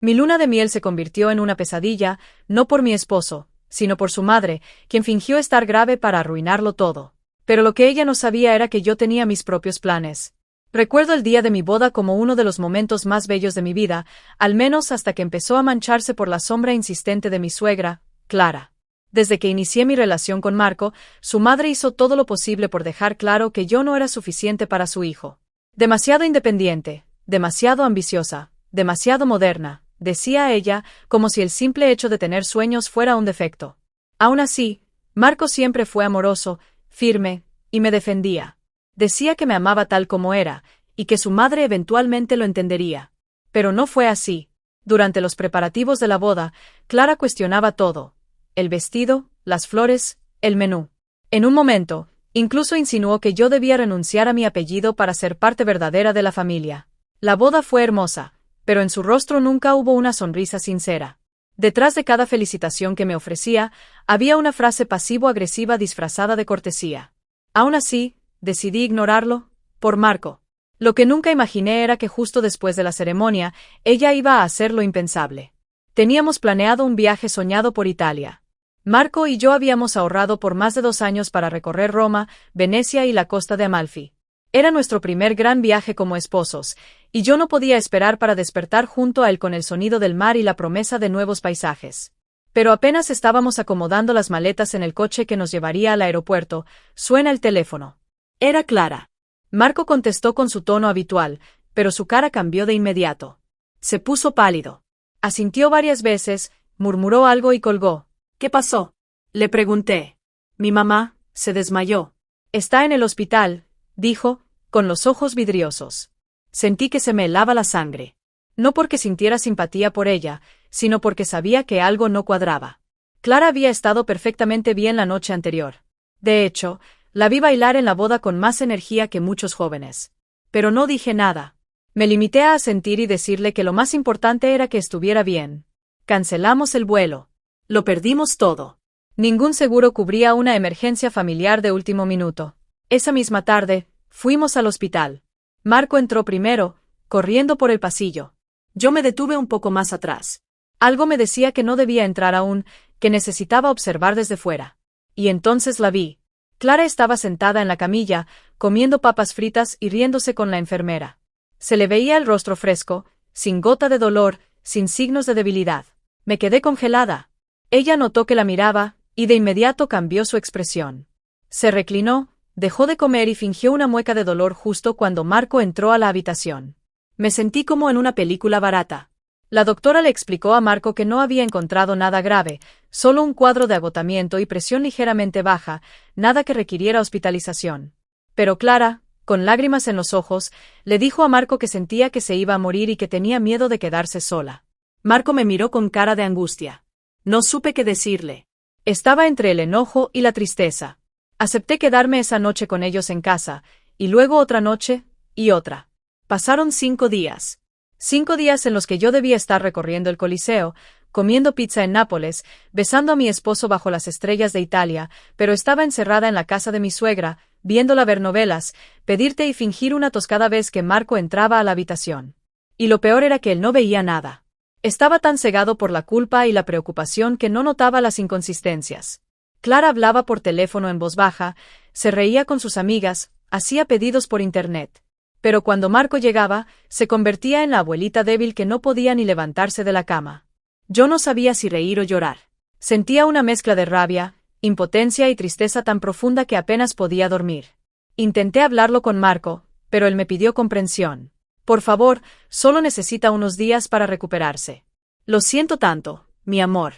Mi luna de miel se convirtió en una pesadilla, no por mi esposo, sino por su madre, quien fingió estar grave para arruinarlo todo. Pero lo que ella no sabía era que yo tenía mis propios planes. Recuerdo el día de mi boda como uno de los momentos más bellos de mi vida, al menos hasta que empezó a mancharse por la sombra insistente de mi suegra, Clara. Desde que inicié mi relación con Marco, su madre hizo todo lo posible por dejar claro que yo no era suficiente para su hijo. Demasiado independiente, demasiado ambiciosa, demasiado moderna, decía ella, como si el simple hecho de tener sueños fuera un defecto. Aún así, Marco siempre fue amoroso, firme, y me defendía. Decía que me amaba tal como era, y que su madre eventualmente lo entendería. Pero no fue así. Durante los preparativos de la boda, Clara cuestionaba todo: el vestido, las flores, el menú. En un momento, incluso insinuó que yo debía renunciar a mi apellido para ser parte verdadera de la familia. La boda fue hermosa, pero en su rostro nunca hubo una sonrisa sincera. Detrás de cada felicitación que me ofrecía, había una frase pasivo-agresiva disfrazada de cortesía. Aún así, decidí ignorarlo, por Marco. Lo que nunca imaginé era que justo después de la ceremonia, ella iba a hacer lo impensable. Teníamos planeado un viaje soñado por Italia. Marco y yo habíamos ahorrado por más de 2 años para recorrer Roma, Venecia y la costa de Amalfi. Era nuestro primer gran viaje como esposos, y yo no podía esperar para despertar junto a él con el sonido del mar y la promesa de nuevos paisajes. Pero apenas estábamos acomodando las maletas en el coche que nos llevaría al aeropuerto, suena el teléfono. Era Clara. Marco contestó con su tono habitual, pero su cara cambió de inmediato. Se puso pálido. Asintió varias veces, murmuró algo y colgó. ¿Qué pasó?, le pregunté. Mi mamá se desmayó. Está en el hospital, dijo, con los ojos vidriosos. Sentí que se me helaba la sangre. No porque sintiera simpatía por ella, sino porque sabía que algo no cuadraba. Clara había estado perfectamente bien la noche anterior. De hecho, la vi bailar en la boda con más energía que muchos jóvenes. Pero no dije nada. Me limité a asentir y decirle que lo más importante era que estuviera bien. Cancelamos el vuelo. Lo perdimos todo. Ningún seguro cubría una emergencia familiar de último minuto. Esa misma tarde, fuimos al hospital. Marco entró primero, corriendo por el pasillo. Yo me detuve un poco más atrás. Algo me decía que no debía entrar aún, que necesitaba observar desde fuera. Y entonces la vi. Clara estaba sentada en la camilla, comiendo papas fritas y riéndose con la enfermera. Se le veía el rostro fresco, sin gota de dolor, sin signos de debilidad. Me quedé congelada. Ella notó que la miraba, y de inmediato cambió su expresión. Se reclinó, dejó de comer y fingió una mueca de dolor justo cuando Marco entró a la habitación. Me sentí como en una película barata. La doctora le explicó a Marco que no había encontrado nada grave, solo un cuadro de agotamiento y presión ligeramente baja, nada que requiriera hospitalización. Pero Clara, con lágrimas en los ojos, le dijo a Marco que sentía que se iba a morir y que tenía miedo de quedarse sola. Marco me miró con cara de angustia. No supe qué decirle. Estaba entre el enojo y la tristeza. Acepté quedarme esa noche con ellos en casa, y luego otra noche, y otra. Pasaron 5 días. 5 días en los que yo debía estar recorriendo el Coliseo, comiendo pizza en Nápoles, besando a mi esposo bajo las estrellas de Italia, pero estaba encerrada en la casa de mi suegra, viéndola ver novelas, pedir té y fingir una tos cada vez que Marco entraba a la habitación. Y lo peor era que él no veía nada. Estaba tan cegado por la culpa y la preocupación que no notaba las inconsistencias. Clara hablaba por teléfono en voz baja, se reía con sus amigas, hacía pedidos por internet. Pero cuando Marco llegaba, se convertía en la abuelita débil que no podía ni levantarse de la cama. Yo no sabía si reír o llorar. Sentía una mezcla de rabia, impotencia y tristeza tan profunda que apenas podía dormir. Intenté hablarlo con Marco, pero él me pidió comprensión. Por favor, solo necesita unos días para recuperarse. Lo siento tanto, mi amor.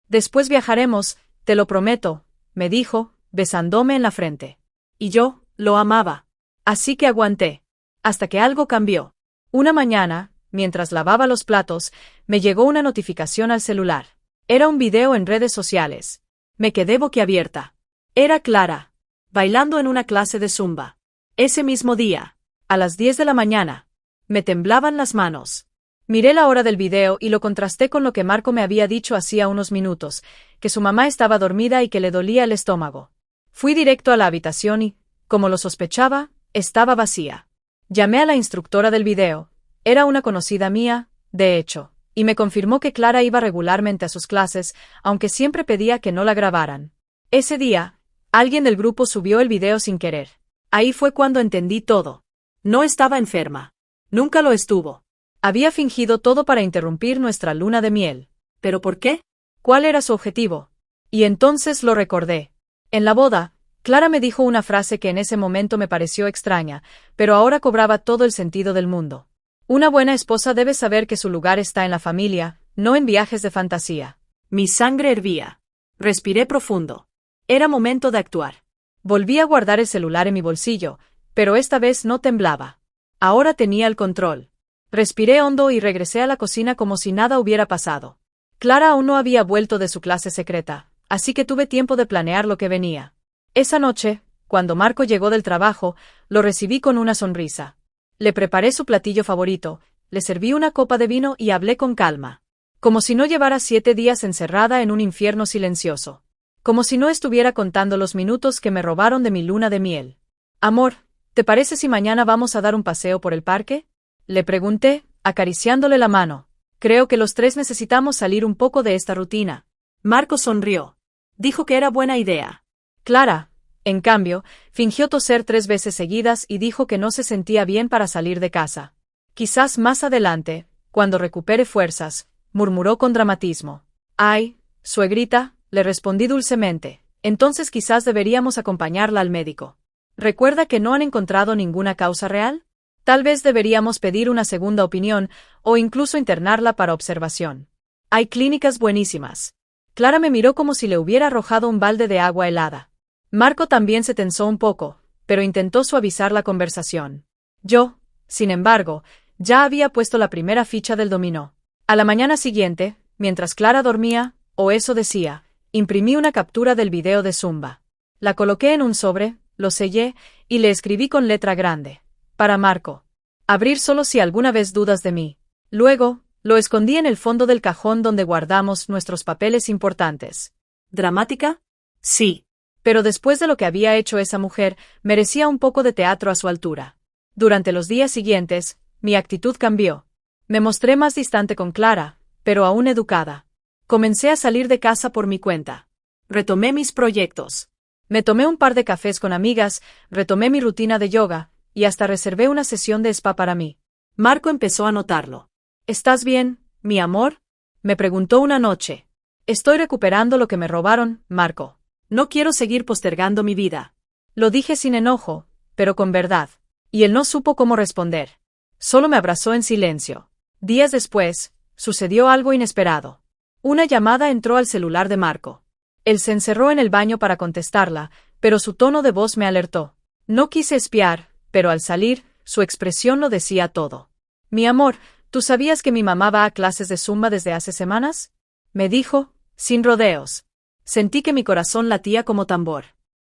Después viajaremos, te lo prometo, me dijo, besándome en la frente. Y yo, lo amaba. Así que aguanté. Hasta que algo cambió. Una mañana, mientras lavaba los platos, me llegó una notificación al celular. Era un video en redes sociales. Me quedé boquiabierta. Era Clara, bailando en una clase de zumba. Ese mismo día, a las 10 de la mañana. Me temblaban las manos. Miré la hora del video y lo contrasté con lo que Marco me había dicho hacía unos minutos, que su mamá estaba dormida y que le dolía el estómago. Fui directo a la habitación y, como lo sospechaba, estaba vacía. Llamé a la instructora del video. Era una conocida mía, de hecho. y me confirmó que Clara iba regularmente a sus clases, aunque siempre pedía que no la grabaran. Ese día, alguien del grupo subió el video sin querer. Ahí fue cuando entendí todo. No estaba enferma. Nunca lo estuvo. Había fingido todo para interrumpir nuestra luna de miel. ¿Pero por qué? ¿Cuál era su objetivo? Y entonces lo recordé. En la boda, Clara me dijo una frase que en ese momento me pareció extraña, pero ahora cobraba todo el sentido del mundo. Una buena esposa debe saber que su lugar está en la familia, no en viajes de fantasía. Mi sangre hervía. Respiré profundo. Era momento de actuar. Volví a guardar el celular en mi bolsillo, pero esta vez no temblaba. Ahora tenía el control. Respiré hondo y regresé a la cocina como si nada hubiera pasado. Clara aún no había vuelto de su clase secreta, así que tuve tiempo de planear lo que venía. Esa noche, cuando Marco llegó del trabajo, lo recibí con una sonrisa. Le preparé su platillo favorito, le serví una copa de vino y hablé con calma. Como si no llevara 7 días encerrada en un infierno silencioso. Como si no estuviera contando los minutos que me robaron de mi luna de miel. Amor, ¿te parece si mañana vamos a dar un paseo por el parque? Le pregunté, acariciándole la mano. Creo que los 3 necesitamos salir un poco de esta rutina. Marco sonrió. Dijo que era buena idea. Clara, en cambio, fingió toser 3 veces seguidas y dijo que no se sentía bien para salir de casa. Quizás más adelante, cuando recupere fuerzas, murmuró con dramatismo. Ay, suegrita, le respondí dulcemente, entonces quizás deberíamos acompañarla al médico. ¿Recuerda que no han encontrado ninguna causa real? Tal vez deberíamos pedir una segunda opinión, o incluso internarla para observación. Hay clínicas buenísimas. Clara me miró como si le hubiera arrojado un balde de agua helada. Marco también se tensó un poco, pero intentó suavizar la conversación. Yo, sin embargo, ya había puesto la primera ficha del dominó. A la mañana siguiente, mientras Clara dormía, o eso decía, imprimí una captura del video de Zumba. La coloqué en un sobre, lo sellé, y le escribí con letra grande. Para Marco. Abrir solo si alguna vez dudas de mí. Luego, lo escondí en el fondo del cajón donde guardamos nuestros papeles importantes. ¿Dramática? Sí. Pero después de lo que había hecho esa mujer, merecía un poco de teatro a su altura. Durante los días siguientes, mi actitud cambió. Me mostré más distante con Clara, pero aún educada. Comencé a salir de casa por mi cuenta. Retomé mis proyectos. Me tomé un par de cafés con amigas, retomé mi rutina de yoga, y hasta reservé una sesión de spa para mí. Marco empezó a notarlo. ¿Estás bien, mi amor? Me preguntó una noche. Estoy recuperando lo que me robaron, Marco. No quiero seguir postergando mi vida. Lo dije sin enojo, pero con verdad. Y él no supo cómo responder. Solo me abrazó en silencio. Días después, sucedió algo inesperado. Una llamada entró al celular de Marco. Él se encerró en el baño para contestarla, pero su tono de voz me alertó. No quise espiar, pero al salir, su expresión lo decía todo. Mi amor, ¿tú sabías que mi mamá va a clases de Zumba desde hace semanas? Me dijo, sin rodeos. Sentí que mi corazón latía como tambor.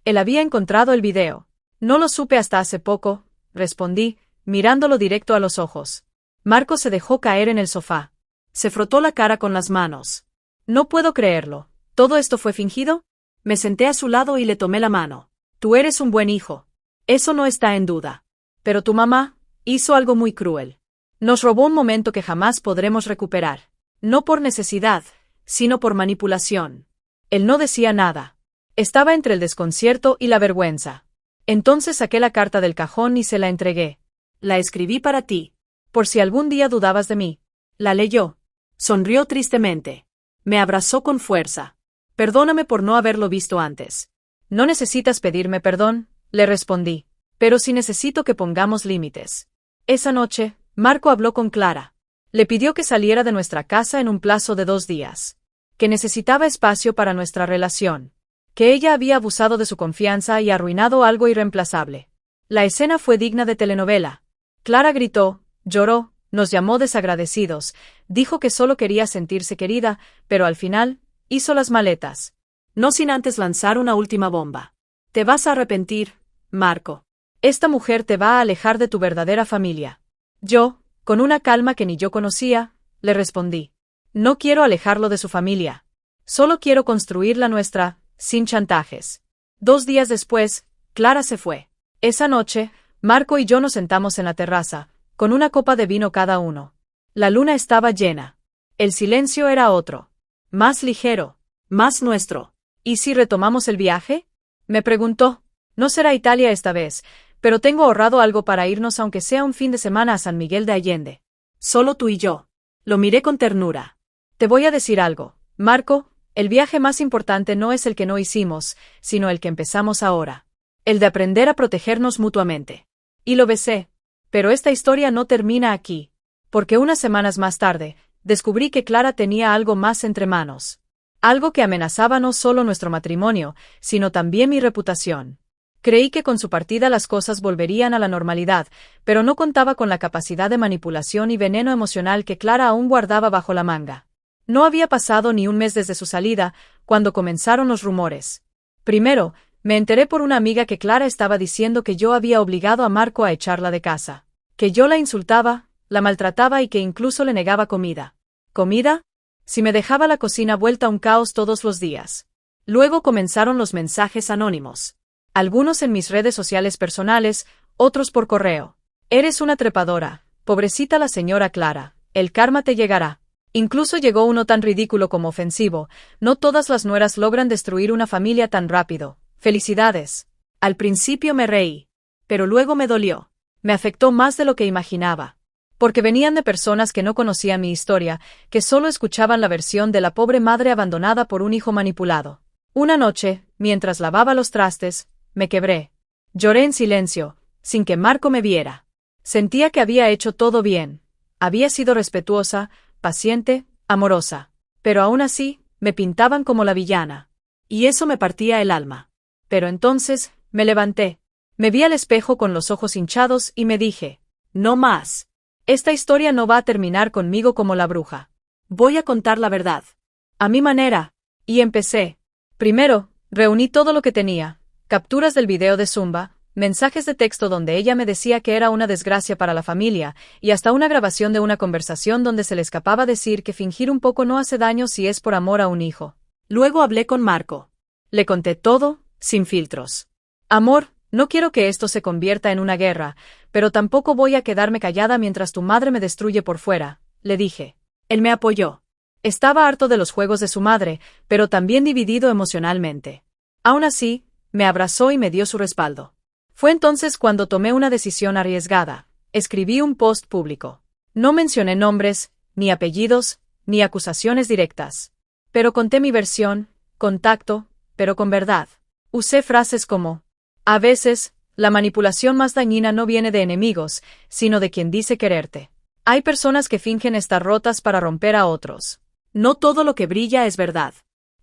Él había encontrado el video. No lo supe hasta hace poco, respondí, mirándolo directo a los ojos. Marco se dejó caer en el sofá. Se frotó la cara con las manos. No puedo creerlo. ¿Todo esto fue fingido? Me senté a su lado y le tomé la mano. Tú eres un buen hijo. Eso no está en duda. Pero tu mamá hizo algo muy cruel. Nos robó un momento que jamás podremos recuperar. No por necesidad, sino por manipulación. Él no decía nada. Estaba entre el desconcierto y la vergüenza. Entonces saqué la carta del cajón y se la entregué. La escribí para ti. Por si algún día dudabas de mí. La leyó. Sonrió tristemente. Me abrazó con fuerza. Perdóname por no haberlo visto antes. No necesitas pedirme perdón, le respondí. Pero sí necesito que pongamos límites. Esa noche, Marco habló con Clara. Le pidió que saliera de nuestra casa en un plazo de 2 días. Que necesitaba espacio para nuestra relación. Que ella había abusado de su confianza y arruinado algo irreemplazable. La escena fue digna de telenovela. Clara gritó, lloró, nos llamó desagradecidos, dijo que solo quería sentirse querida, pero al final, hizo las maletas. No sin antes lanzar una última bomba. Te vas a arrepentir, Marco. Esta mujer te va a alejar de tu verdadera familia. Yo, con una calma que ni yo conocía, le respondí. No quiero alejarlo de su familia. Solo quiero construir la nuestra, sin chantajes. 2 días después, Clara se fue. Esa noche, Marco y yo nos sentamos en la terraza, con una copa de vino cada uno. La luna estaba llena. El silencio era otro. Más ligero. Más nuestro. ¿Y si retomamos el viaje? Me preguntó. No será Italia esta vez, pero tengo ahorrado algo para irnos aunque sea un fin de semana a San Miguel de Allende. Solo tú y yo. Lo miré con ternura. Te voy a decir algo, Marco, el viaje más importante no es el que no hicimos, sino el que empezamos ahora. El de aprender a protegernos mutuamente. Y lo besé. Pero esta historia no termina aquí. Porque unas semanas más tarde, descubrí que Clara tenía algo más entre manos. Algo que amenazaba no solo nuestro matrimonio, sino también mi reputación. Creí que con su partida las cosas volverían a la normalidad, pero no contaba con la capacidad de manipulación y veneno emocional que Clara aún guardaba bajo la manga. No había pasado ni un mes desde su salida, cuando comenzaron los rumores. Primero, me enteré por una amiga que Clara estaba diciendo que yo había obligado a Marco a echarla de casa. Que yo la insultaba, la maltrataba y que incluso le negaba comida. ¿Comida? Si me dejaba la cocina vuelta a un caos todos los días. Luego comenzaron los mensajes anónimos. Algunos en mis redes sociales personales, otros por correo. Eres una trepadora, pobrecita la señora Clara, el karma te llegará. Incluso llegó uno tan ridículo como ofensivo, no todas las nueras logran destruir una familia tan rápido. Felicidades. Al principio me reí, pero luego me dolió. Me afectó más de lo que imaginaba. Porque venían de personas que no conocían mi historia, que solo escuchaban la versión de la pobre madre abandonada por un hijo manipulado. Una noche, mientras lavaba los trastes, me quebré. Lloré en silencio, sin que Marco me viera. Sentía que había hecho todo bien. Había sido respetuosa, paciente, amorosa. Pero aún así, me pintaban como la villana. Y eso me partía el alma. Pero entonces, me levanté. Me vi al espejo con los ojos hinchados y me dije, no más. Esta historia no va a terminar conmigo como la bruja. Voy a contar la verdad. A mi manera. Y empecé. Primero, reuní todo lo que tenía. Capturas del video de Zumba, mensajes de texto donde ella me decía que era una desgracia para la familia, y hasta una grabación de una conversación donde se le escapaba decir que fingir un poco no hace daño si es por amor a un hijo. Luego hablé con Marco. Le conté todo, sin filtros. Amor, no quiero que esto se convierta en una guerra, pero tampoco voy a quedarme callada mientras tu madre me destruye por fuera, le dije. Él me apoyó. Estaba harto de los juegos de su madre, pero también dividido emocionalmente. Aún así, me abrazó y me dio su respaldo. Fue entonces cuando tomé una decisión arriesgada. Escribí un post público. No mencioné nombres, ni apellidos, ni acusaciones directas. Pero conté mi versión, con tacto, pero con verdad. Usé frases como, a veces, la manipulación más dañina no viene de enemigos, sino de quien dice quererte. Hay personas que fingen estar rotas para romper a otros. No todo lo que brilla es verdad.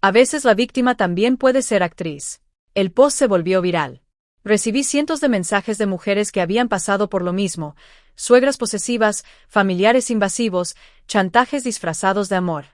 A veces la víctima también puede ser actriz. El post se volvió viral. Recibí cientos de mensajes de mujeres que habían pasado por lo mismo, suegras posesivas, familiares invasivos, chantajes disfrazados de amor.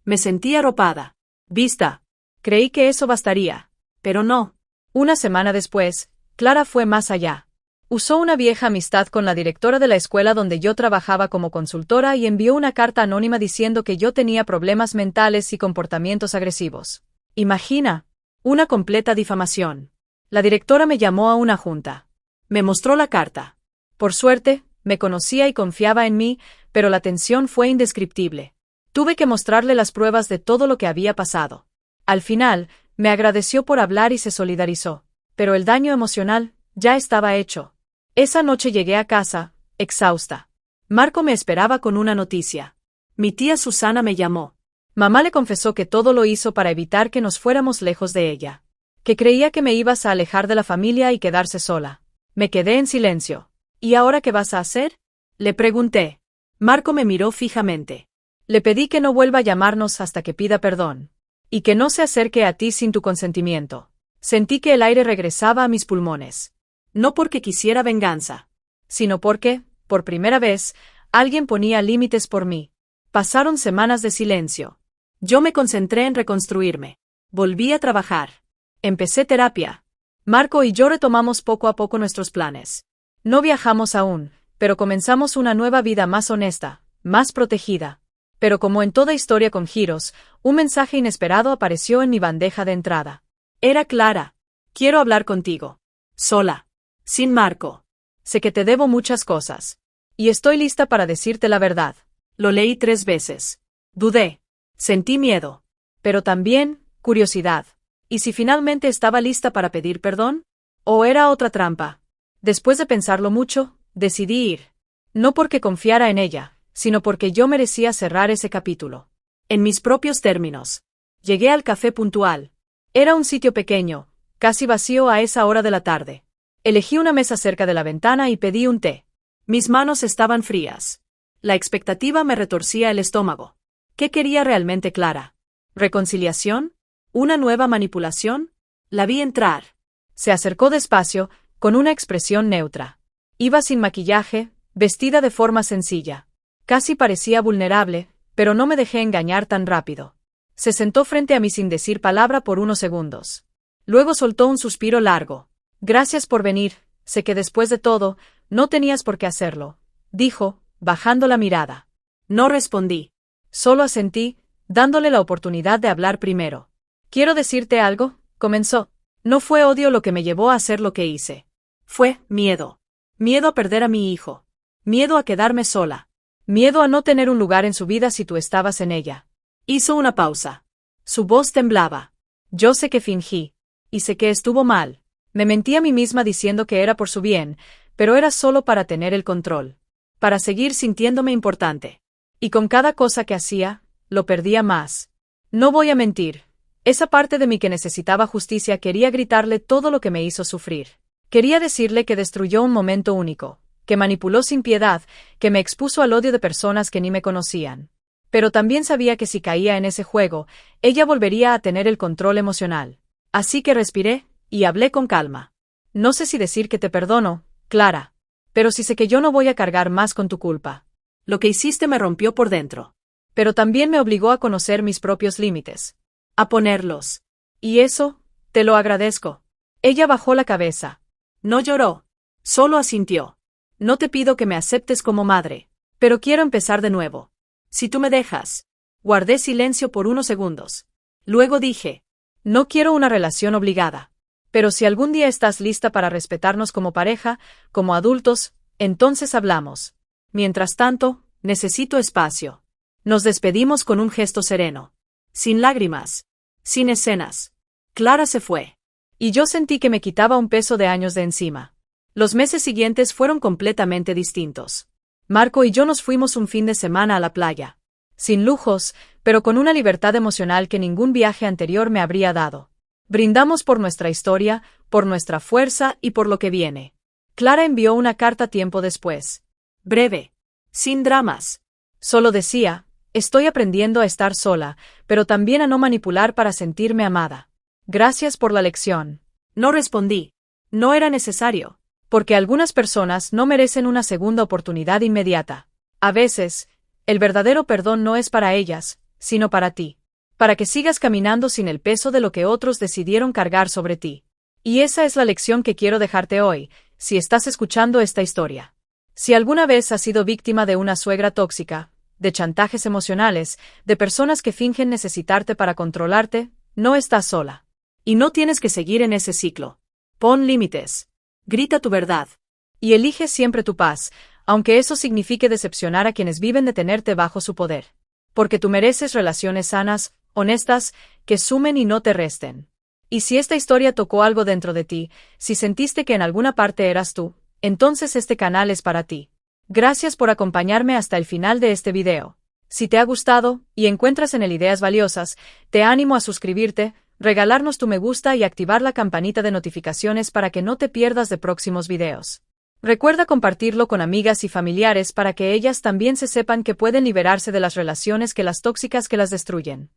Me sentí arropada. Vista. Creí que eso bastaría. Pero no. Una semana después, Clara fue más allá. Usó una vieja amistad con la directora de la escuela donde yo trabajaba como consultora y envió una carta anónima diciendo que yo tenía problemas mentales y comportamientos agresivos. Imagina. Una completa difamación. La directora me llamó a una junta. Me mostró la carta. Por suerte, me conocía y confiaba en mí, pero la tensión fue indescriptible. Tuve que mostrarle las pruebas de todo lo que había pasado. Al final, me agradeció por hablar y se solidarizó. Pero el daño emocional ya estaba hecho. Esa noche llegué a casa, exhausta. Marco me esperaba con una noticia. Mi tía Susana me llamó. Mamá le confesó que todo lo hizo para evitar que nos fuéramos lejos de ella. Que creía que me ibas a alejar de la familia y quedarse sola. Me quedé en silencio. ¿Y ahora qué vas a hacer? Le pregunté. Marco me miró fijamente. Le pedí que no vuelva a llamarnos hasta que pida perdón. Y que no se acerque a ti sin tu consentimiento. Sentí que el aire regresaba a mis pulmones. No porque quisiera venganza, sino porque, por primera vez, alguien ponía límites por mí. Pasaron semanas de silencio. Yo me concentré en reconstruirme. Volví a trabajar. Empecé terapia. Marco y yo retomamos poco a poco nuestros planes. No viajamos aún, pero comenzamos una nueva vida más honesta, más protegida. Pero como en toda historia con giros, un mensaje inesperado apareció en mi bandeja de entrada. Era Clara. Quiero hablar contigo. Sola. Sin Marco. Sé que te debo muchas cosas. Y estoy lista para decirte la verdad. Lo leí 3 veces. Dudé. Sentí miedo. Pero también, curiosidad. ¿Y si finalmente estaba lista para pedir perdón? ¿O era otra trampa? Después de pensarlo mucho, decidí ir. No porque confiara en ella, sino porque yo merecía cerrar ese capítulo. En mis propios términos. Llegué al café puntual. Era un sitio pequeño, casi vacío a esa hora de la tarde. Elegí una mesa cerca de la ventana y pedí un té. Mis manos estaban frías. La expectativa me retorcía el estómago. ¿Qué quería realmente Clara? ¿Reconciliación? ¿Una nueva manipulación? La vi entrar. Se acercó despacio, con una expresión neutra. Iba sin maquillaje, vestida de forma sencilla. Casi parecía vulnerable, pero no me dejé engañar tan rápido. Se sentó frente a mí sin decir palabra por unos segundos. Luego soltó un suspiro largo. Gracias por venir, sé que después de todo, no tenías por qué hacerlo, dijo, bajando la mirada. No respondí. Solo asentí, dándole la oportunidad de hablar primero. Quiero decirte algo, comenzó. No fue odio lo que me llevó a hacer lo que hice. Fue miedo. Miedo a perder a mi hijo. Miedo a quedarme sola. Miedo a no tener un lugar en su vida si tú estabas en ella. Hizo una pausa. Su voz temblaba. Yo sé que fingí. Y sé que estuvo mal. Me mentí a mí misma diciendo que era por su bien, pero era solo para tener el control. Para seguir sintiéndome importante. Y con cada cosa que hacía, lo perdía más. No voy a mentir. Esa parte de mí que necesitaba justicia quería gritarle todo lo que me hizo sufrir. Quería decirle que destruyó un momento único, que manipuló sin piedad, que me expuso al odio de personas que ni me conocían. Pero también sabía que si caía en ese juego, ella volvería a tener el control emocional. Así que respiré, y hablé con calma. No sé si decir que te perdono, Clara. Pero sí sé que yo no voy a cargar más con tu culpa. Lo que hiciste me rompió por dentro. Pero también me obligó a conocer mis propios límites. A ponerlos. Y eso, te lo agradezco. Ella bajó la cabeza. No lloró. Solo asintió. No te pido que me aceptes como madre. Pero quiero empezar de nuevo. Si tú me dejas. Guardé silencio por unos segundos. Luego dije. No quiero una relación obligada. Pero si algún día estás lista para respetarnos como pareja, como adultos, entonces hablamos. Mientras tanto, necesito espacio. Nos despedimos con un gesto sereno. Sin lágrimas. Sin escenas. Clara se fue. Y yo sentí que me quitaba un peso de años de encima. Los meses siguientes fueron completamente distintos. Marco y yo nos fuimos un fin de semana a la playa. Sin lujos, pero con una libertad emocional que ningún viaje anterior me habría dado. Brindamos por nuestra historia, por nuestra fuerza y por lo que viene. Clara envió una carta tiempo después. Breve. Sin dramas. Solo decía, estoy aprendiendo a estar sola, pero también a no manipular para sentirme amada. Gracias por la lección. No respondí. No era necesario. Porque algunas personas no merecen una segunda oportunidad inmediata. A veces, el verdadero perdón no es para ellas, sino para ti. Para que sigas caminando sin el peso de lo que otros decidieron cargar sobre ti. Y esa es la lección que quiero dejarte hoy, si estás escuchando esta historia. Si alguna vez has sido víctima de una suegra tóxica, de chantajes emocionales, de personas que fingen necesitarte para controlarte, no estás sola. Y no tienes que seguir en ese ciclo. Pon límites. Grita tu verdad. Y elige siempre tu paz, aunque eso signifique decepcionar a quienes viven de tenerte bajo su poder. Porque tú mereces relaciones sanas, honestas, que sumen y no te resten. Y si esta historia tocó algo dentro de ti, si sentiste que en alguna parte eras tú, entonces este canal es para ti. Gracias por acompañarme hasta el final de este video. Si te ha gustado, y encuentras en él ideas valiosas, te animo a suscribirte, regalarnos tu me gusta y activar la campanita de notificaciones para que no te pierdas de próximos videos. Recuerda compartirlo con amigas y familiares para que ellas también se sepan que pueden liberarse de las relaciones que las tóxicas que las destruyen.